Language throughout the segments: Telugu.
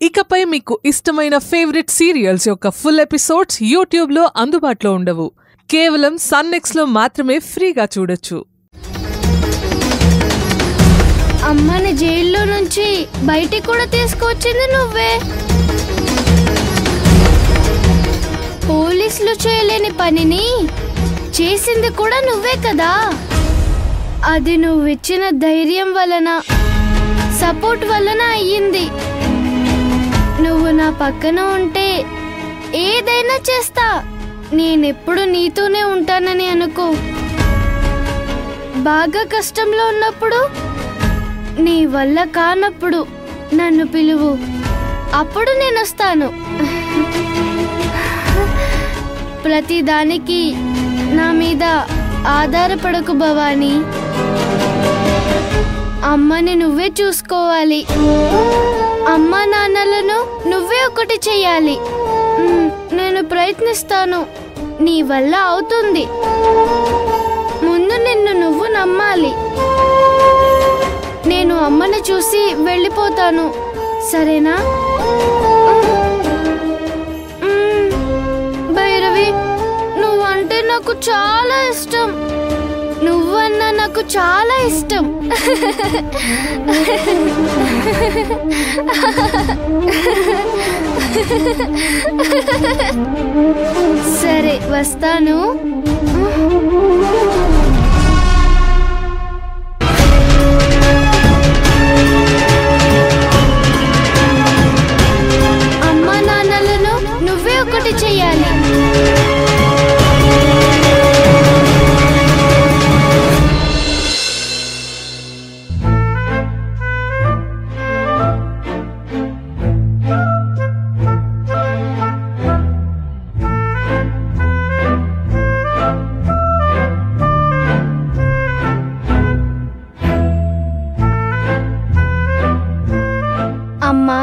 ఇకపై మీకు ఇష్టమైన ఫేవరెట్ సీరియల్స్ యొక్క ఫుల్ ఎపిసోడ్స్ యూట్యూబ్లో అందుబాటులో ఉండవు. కేవలం సన్నెక్స్లో మాత్రమే ఫ్రీగా చూడొచ్చు. అమ్మని జైల్లో నుంచి బయటికి కూడా తీసుకొచ్చింది నువ్వే. పోలీసులు చేయలేని పనిని చేసింది కూడా నువ్వే కదా. అది నువ్విచ్చిన ధైర్యం వలన, సపోర్ట్ వలన అయ్యింది. నువ్వు నా పక్కన ఉంటే ఏదైనా చేస్తా. నేనెప్పుడు నీతోనే ఉంటానని అనుకో. బాగా కష్టంలో ఉన్నప్పుడు, నీ వల్ల కానప్పుడు నన్ను పిలువు, అప్పుడు నేను వస్తాను. ప్రతిదానికి నా మీద ఆధారపడకు భవానీ. అమ్మని నువ్వే చూసుకోవాలి. అమ్మా నాన్నలను నువ్వే ఒకటి చెయ్యాలి. నేను ప్రయత్నిస్తాను, నీ వల్ల అవుతుంది. ముందు నిన్ను నువ్వు నమ్మాలి. నేను అమ్మని చూసి వెళ్ళిపోతాను, సరేనా? భైరవి, నువ్వంటే నాకు చాలా ఇష్టం. నువ్వన్నా నాకు చాలా ఇష్టం. సరే, వస్తాను. అమ్మా నాన్నలను నువ్వే ఒకటి చెయ్యాలి. అమ్మా,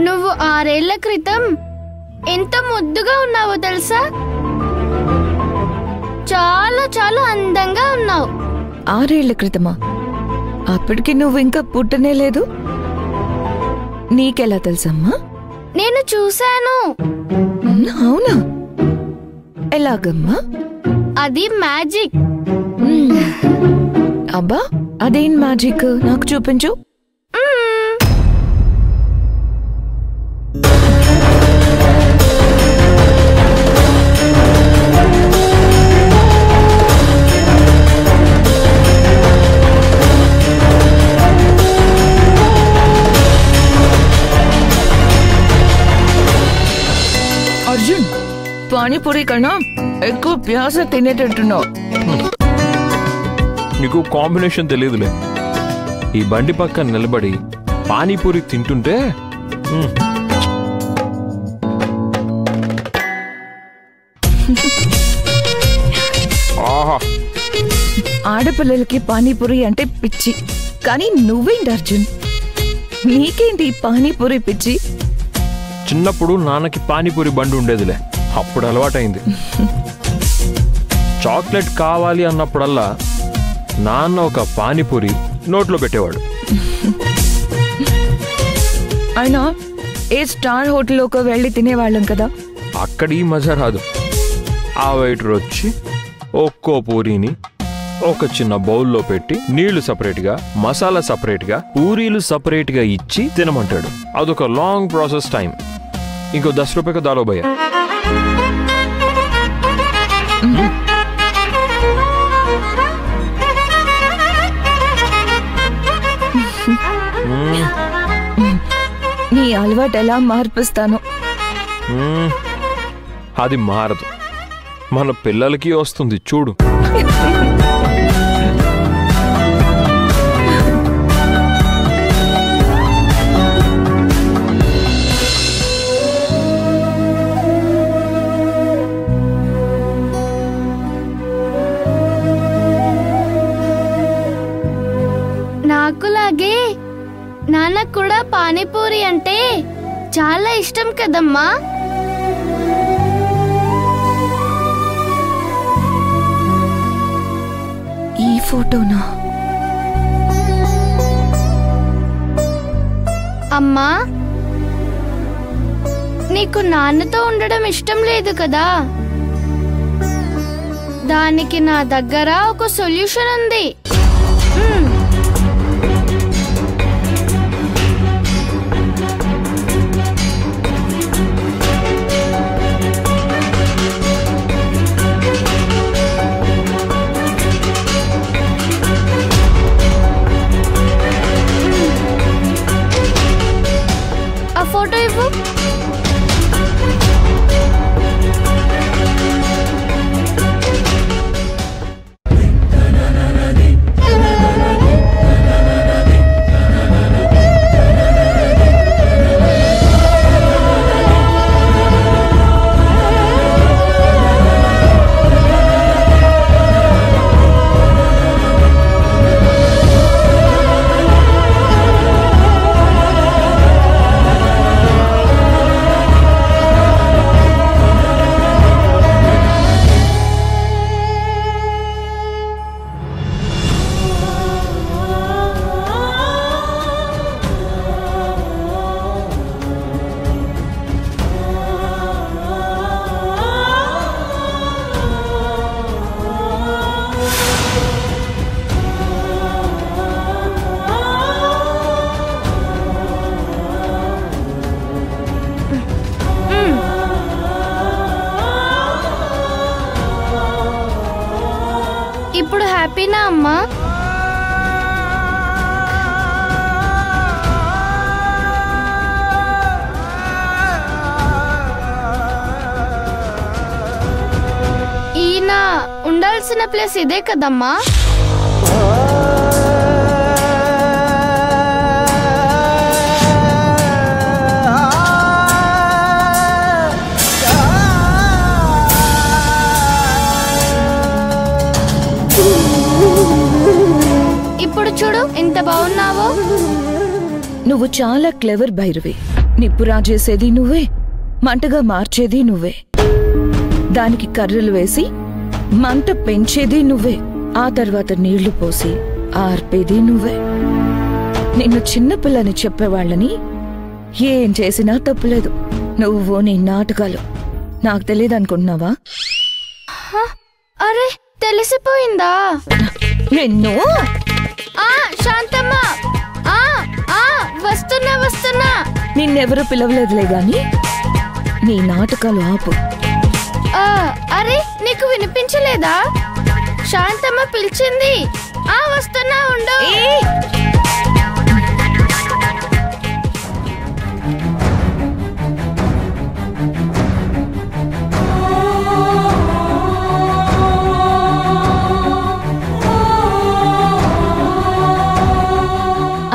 నువ్వు 6 ఏళ్ల క్రితం ఎంత ముద్దుగా ఉన్నావో తెలుసా? చాలా చాలా అందంగా ఉన్నావు. 6 ఏళ్ల క్రితమా? అప్పటికి నువ్వు ఇంకా పుట్టనే లేదు. నీకెలా తెలుసమ్మా? నేను చూశాను. అవునా? ఎలాగమ్మా? అది మ్యాజిక్. అబ్బా, అదేం మ్యాజిక్? నాకు చూపించు. అర్జున్, పానీపూరి కన్నా ఎక్కువ ప్యాస తినేటట్టున్నావు. నీకు కాంబినేషన్ తెలియదులే. ఈ బండి పక్కన నిలబడి పానీపూరి తింటుంటే ఆడపిల్లలకి పానీపూరి అంటే పిచ్చి, కానీ నువ్వేంటి అర్జున్, నీకేంటి పానీపూరి పిచ్చి? చిన్నప్పుడు నాన్నకి పానీపూరి బండి ఉండేదిలే, అప్పుడు అలవాటైంది. చాక్లెట్ కావాలి అన్నప్పుడల్లా నాన్న ఒక పానీపూరి నోట్లో పెట్టేవాడు. అయినా ఏ స్టార్ హోటల్లోకి వెళ్ళి తినేవాళ్ళం కదా. అక్కడి మజా రాదు. ఆ వెయిటర్ వచ్చి ఒక్కో పూరీని ఒక చిన్న బౌల్లో పెట్టి నీళ్లు సపరేట్గా, మసాలా సపరేట్గా, పూరీలు సపరేట్గా ఇచ్చి తినమంటాడు. అదొక లాంగ్ ప్రాసెస్ టైం. ఇంకో 10 రూపాయలు దాలో భయ్యా. నీ అలవాటు ఎలా మార్పిస్తాను? అది మారదు, మన పిల్లలకి వస్తుంది చూడు. నాకులాగే నాన్నకు కూడా పానీపూరి అంటే చాలా ఇష్టం కదమ్మా. ఈ ఫోటోనా? అమ్మా, నీకు నాన్నతో ఉండడం ఇష్టం లేదు కదా? దానికి నా దగ్గర ఒక సొల్యూషన్ ఉంది. ఆ ఫోటో ఇవ్వు. ఇప్పుడు హ్యాపీనా అమ్మా? ఈయన ఉండాల్సిన ప్లేస్ ఇదే కదమ్మా? ఇప్పుడు చూడు ఎంత బాగున్నావో. నువ్వు చాలా క్లెవర్ భైరవి. నిప్పు రాజేసేది నువ్వే, మంటగా మార్చేది నువ్వే, దానికి కర్రలు వేసి మంట పెంచేది నువ్వే, ఆ తర్వాత నీళ్లు పోసి ఆర్పేది నువ్వే. నిన్ను చిన్నపిల్లని చెప్పేవాళ్ళని ఏం చేసినా తప్పులేదు. నువ్వు నీ నాటకాలు నాకు తెలియదు అనుకుంటున్నావా? అరే, తెలిసిపోయిందా? నిన్ను శాంతమ్మ, వస్తున్నా వస్తున్నా. నిన్నెవరూ పిలవలేదులే గాని నీ నాటకాలు ఆపు. అరే, నీకు వినిపించలేదా? శాంతమ్మ పిలిచింది. వస్తున్నా, ఉండు.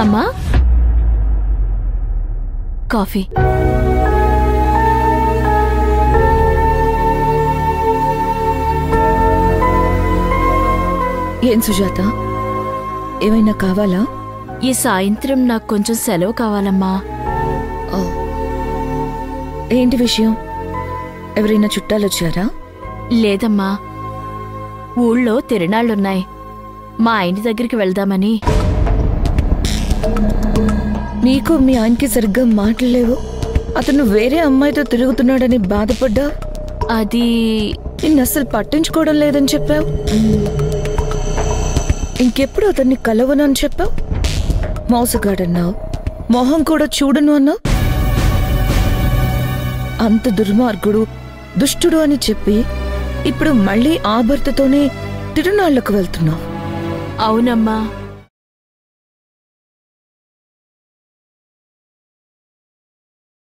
అమ్మా, కాఫీ. ఏం సుజాత, ఏమైనా కావాలా? ఈ సాయంత్రం నాకు కొంచెం సెలవు కావాలమ్మా. ఏంటి విషయం? ఎవరైనా చుట్టాలొచ్చారా? లేదమ్మా, ఊళ్ళో తిరునాళ్ళున్నాయి. మా ఆయన దగ్గరికి వెళ్దామని. నీకు మీ ఆయనకి సరిగ్గా మాటలేవు. అతను వేరే అమ్మాయితో తిరుగుతున్నాడని బాధపడ్డా. అది నిన్ను అస్సలు పట్టించుకోవడం లేదని చెప్పావు. ఇంకెప్పుడు అతన్ని కలవను అని చెప్పావు. మోసగాడన్నావు, మొహం కూడా చూడను అన్నావు. అంత దుర్మార్గుడు, దుష్టుడు అని చెప్పి ఇప్పుడు మళ్ళీ ఆ భర్తతోనే తిరునాళ్లకు వెళ్తున్నావు. అవునమ్మా,